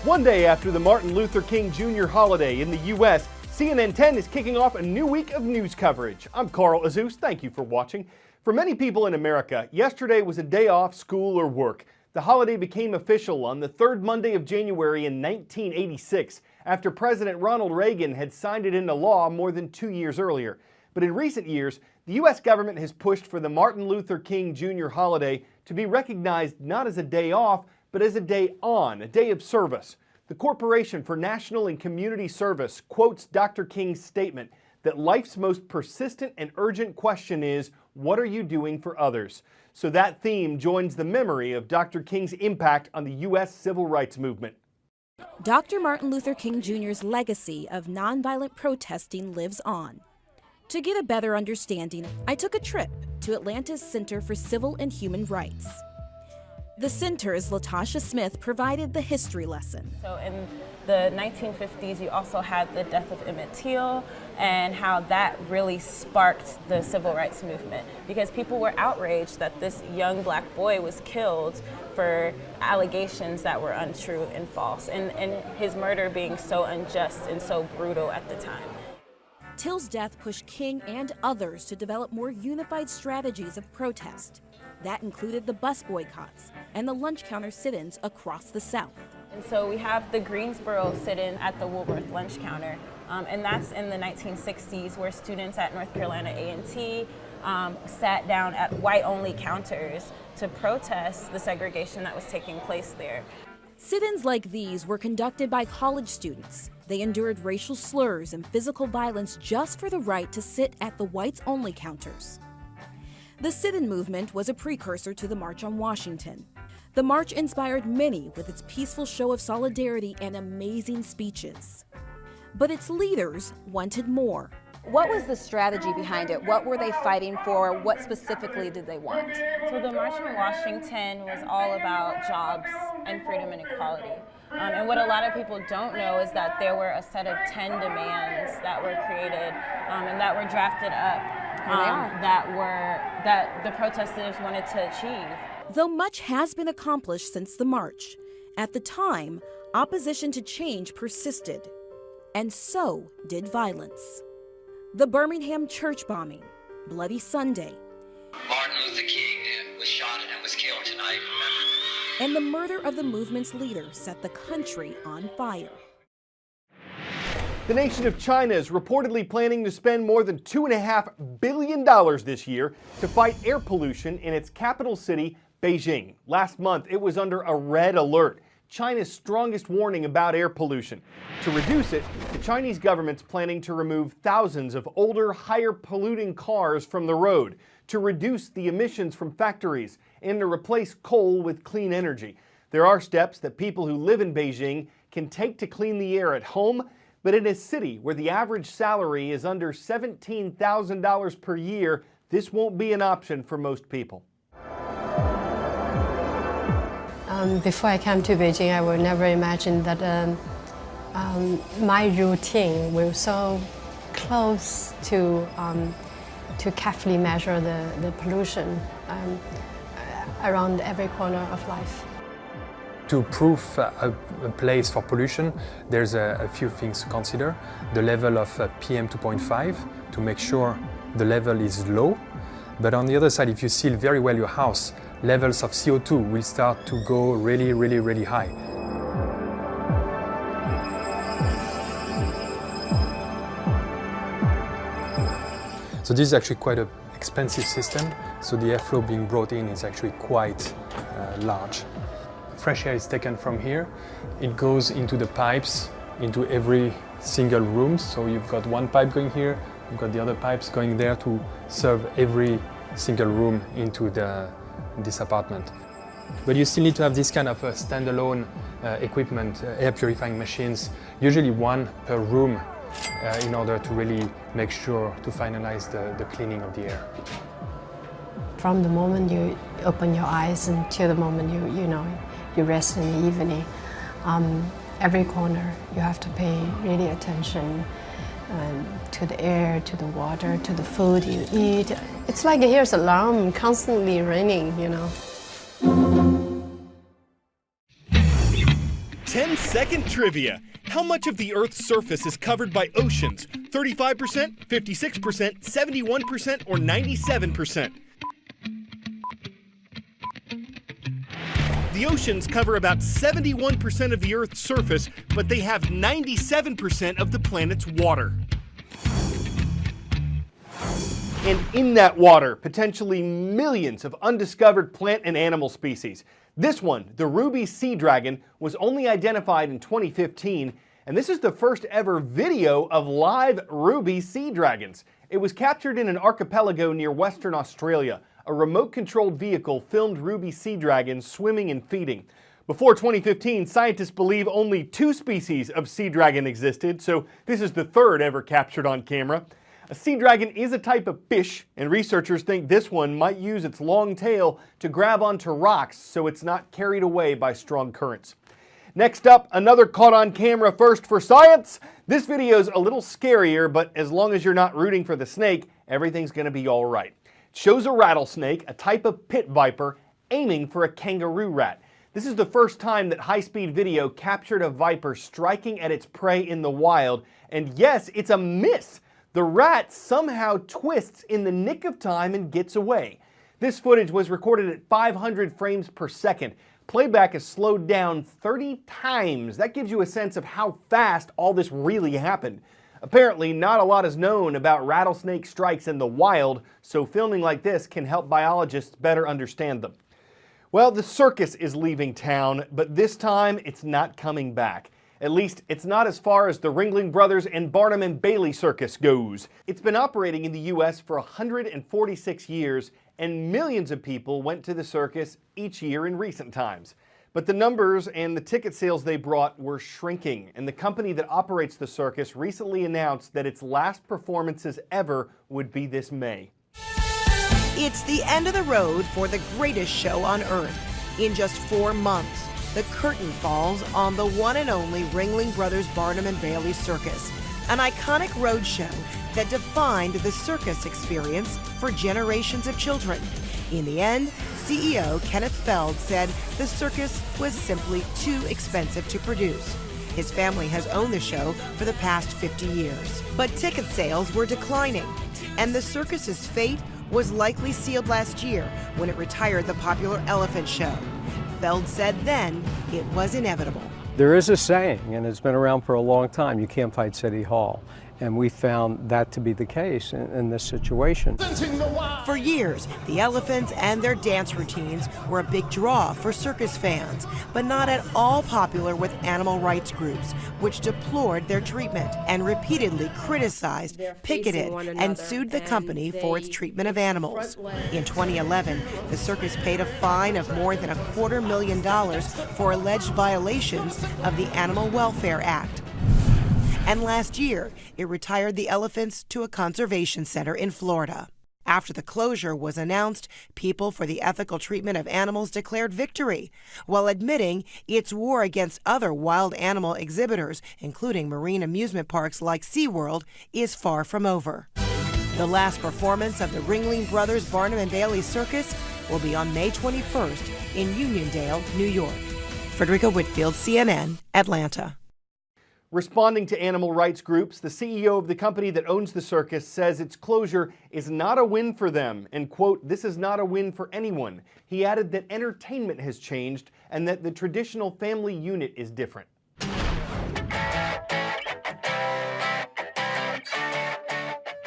One day after the Martin Luther King Jr. holiday in the U.S., CNN 10 is kicking off a new week of news coverage. I'm Carl Azus. Thank you for watching. For many people in America, yesterday was a day off school or work. The holiday became official on the third Monday of January in 1986, after President Ronald Reagan had signed it into law more than 2 years earlier. But in recent years, the U.S. government has pushed for the Martin Luther King Jr. holiday to be recognized not as a day off, but as a day on, a day of service. The Corporation for National and Community Service quotes Dr. King's statement that life's most persistent and urgent question is, what are you doing for others? So that theme joins the memory of Dr. King's impact on the U.S. civil rights movement. Dr. Martin Luther King Jr.'s legacy of nonviolent protesting lives on. To get a better understanding, I took a trip to Atlanta's Center for Civil and Human Rights. The center's Latasha Smith provided the history lesson. So in the 1950s, you also had the death of Emmett Till and how that really sparked the civil rights movement, because people were outraged that this young black boy was killed for allegations that were untrue and false, and his murder being so unjust and so brutal at the time. Till's death pushed King and others to develop more unified strategies of protest. That included the bus boycotts and the lunch counter sit-ins across the South. And so we have the Greensboro sit-in at the Woolworth lunch counter, and that's in the 1960s, where students at North Carolina A&T sat down at white-only counters to protest the segregation that was taking place there. Sit-ins like these were conducted by college students. They endured racial slurs and physical violence just for the right to sit at the whites-only counters. The sit-in movement was a precursor to the March on Washington. The march inspired many with its peaceful show of solidarity and amazing speeches. But its leaders wanted more. What was the strategy behind it? What were they fighting for? What specifically did they want? So the March on Washington was all about jobs and freedom and equality. And what a lot of people don't know is that there were a set of 10 demands that were created and that were drafted up that the protesters wanted to achieve. Though much has been accomplished since the march, at the time, opposition to change persisted, and so did violence. The Birmingham church bombing, Bloody Sunday, Martin Luther King was shot and was killed tonight, remember? And the murder of the movement's leader set the country on fire. The nation of China is reportedly planning to spend more than $2.5 billion this year to fight air pollution in its capital city, Beijing. Last month, it was under a red alert, China's strongest warning about air pollution. To reduce it, the Chinese government's planning to remove thousands of older, higher polluting cars from the road, to reduce the emissions from factories, and to replace coal with clean energy. There are steps that people who live in Beijing can take to clean the air at home, but in a city where the average salary is under $17,000 per year, this won't be an option for most people. Before I came to Beijing, I would never imagine that my routine will so close to carefully measure the pollution around every corner of life. To prove a place for pollution, there's a few things to consider. The level of PM 2.5 to make sure the level is low. But on the other side, if you seal very well your house, levels of CO2 will start to go really, really, really high. So this is actually quite an expensive system. So the airflow being brought in is actually quite large. Fresh air is taken from here. It goes into the pipes, into every single room. So you've got one pipe going here, you've got the other pipes going there to serve every single room into this apartment. But you still need to have this kind of standalone equipment, air purifying machines, usually one per room, in order to really make sure to finalize the cleaning of the air. From the moment you open your eyes until the moment you rest in the evening, every corner you have to pay really attention to the air, to the water, to the food you eat. It's like here's an alarm constantly ringing, 10 30-second trivia. How much of the Earth's surface is covered by oceans? 35%, 56%, 71%, or 97%? The oceans cover about 71% of the Earth's surface, but they have 97% of the planet's water. And in that water, potentially millions of undiscovered plant and animal species. This one, the ruby sea dragon, was only identified in 2015, and this is the first ever video of live ruby sea dragons. It was captured in an archipelago near Western Australia. A remote-controlled vehicle filmed ruby sea dragons swimming and feeding. Before 2015, scientists believe only 2 species of sea dragon existed, so this is the 3rd ever captured on camera. A sea dragon is a type of fish, and researchers think this one might use its long tail to grab onto rocks so it's not carried away by strong currents. Next up, another caught on camera first for science. This video's a little scarier, but as long as you're not rooting for the snake, everything's gonna be all right. It shows a rattlesnake, a type of pit viper, aiming for a kangaroo rat. This is the first time that high-speed video captured a viper striking at its prey in the wild, and yes, it's a miss. The rat somehow twists in the nick of time and gets away. This footage was recorded at 500 frames per second. Playback is slowed down 30 times. That gives you a sense of how fast all this really happened. Apparently, not a lot is known about rattlesnake strikes in the wild, so filming like this can help biologists better understand them. Well, the circus is leaving town, but this time it's not coming back. At least, it's not as far as the Ringling Brothers and Barnum and Bailey circus goes. It's been operating in the U.S. for 146 years, and millions of people went to the circus each year in recent times. But the numbers and the ticket sales they brought were shrinking, and the company that operates the circus recently announced that its last performances ever would be this May. It's the end of the road for the greatest show on earth. In just 4 months, the curtain falls on the one and only Ringling Brothers Barnum and Bailey Circus, an iconic road show that defined the circus experience for generations of children. In the end, CEO Kenneth Feld said the circus was simply too expensive to produce. His family has owned the show for the past 50 years. But ticket sales were declining, and the circus's fate was likely sealed last year when it retired the popular elephant show. Feld said then it was inevitable. There is a saying, and it's been around for a long time, you can't fight City Hall. And we found that to be the case in this situation. For years, the elephants and their dance routines were a big draw for circus fans, but not at all popular with animal rights groups, which deplored their treatment and repeatedly criticized, picketed, and sued the company for its treatment of animals. In 2011, the circus paid a fine of more than $250,000 for alleged violations of the Animal Welfare Act. And last year, it retired the elephants to a conservation center in Florida. After the closure was announced, People for the Ethical Treatment of Animals declared victory, while admitting its war against other wild animal exhibitors, including marine amusement parks like SeaWorld, is far from over. The last performance of the Ringling Brothers Barnum and Bailey Circus will be on May 21st in Uniondale, New York. Frederica Whitfield, CNN, Atlanta. Responding to animal rights groups, the CEO of the company that owns the circus says its closure is not a win for them, and quote, "This is not a win for anyone." He added that entertainment has changed and that the traditional family unit is different.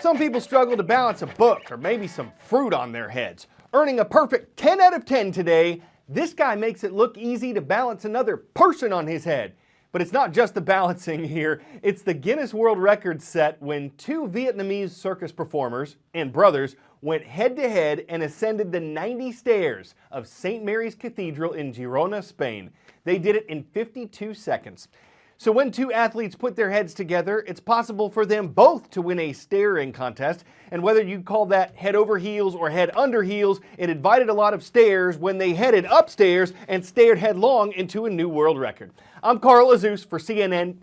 Some people struggle to balance a book or maybe some fruit on their heads. Earning a perfect 10 out of 10 today, this guy makes it look easy to balance another person on his head. But it's not just the balancing here, it's the Guinness World Records set when 2 Vietnamese circus performers and brothers went head-to-head and ascended the 90 stairs of St. Mary's Cathedral in Girona, Spain. They did it in 52 seconds. So when 2 athletes put their heads together, it's possible for them both to win a staring contest. And whether you call that head over heels or head under heels, it invited a lot of stares when they headed upstairs and stared headlong into a new world record. I'm Carl Azus for CNN